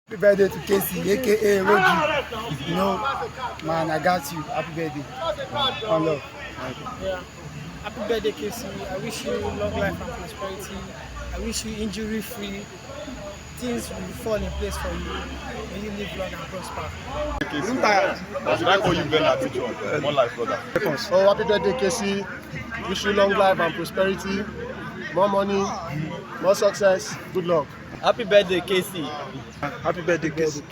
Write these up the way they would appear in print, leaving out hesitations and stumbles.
Happy birthday to Kaycee, aka Roji. You know, man, I got you. Happy birthday. One love. Yeah. Happy birthday, Kaycee. I wish you long life and prosperity. I wish you injury-free. Things will fall in place for you. May you live long and prosper. Should I call you Belated Birthday? More life, brother. Oh, happy birthday, Kaycee. Wish you long life and prosperity, more money, more success. Good luck. Happy birthday, Kaycee. Happy birthday, Kaycee.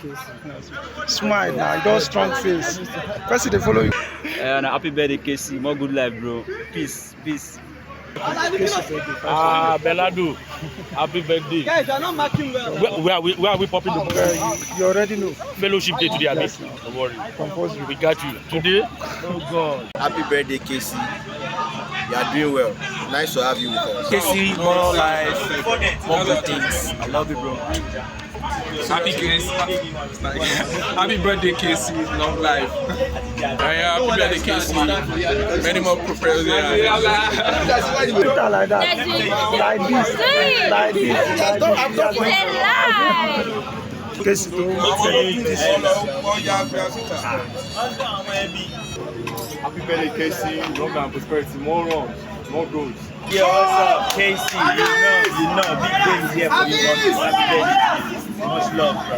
Smile now, you got strong face. First, they follow you. Happy birthday, Kaycee. More good life, bro. Peace. Belado. Happy birthday. Guys, you're not marking well. Where are we popping the You already know. fellowship day today, Abi? Don't worry. We got you. Today? Oh God. Happy birthday, Kaycee. You are doing well. Nice to have you with us. Kaycee, more life, more good things. I love you, bro. Happy birthday, Kaycee. Long life. Happy birthday, Kaycee. Many more prosperity. Like that. Like this. Like this. Kaycee, Happy birthday, Kaycee. Long and prosperity. More runs. More goals. Yeah, what's up, Kaycee? You know, big things here for you. Happy birthday. Much love, bro.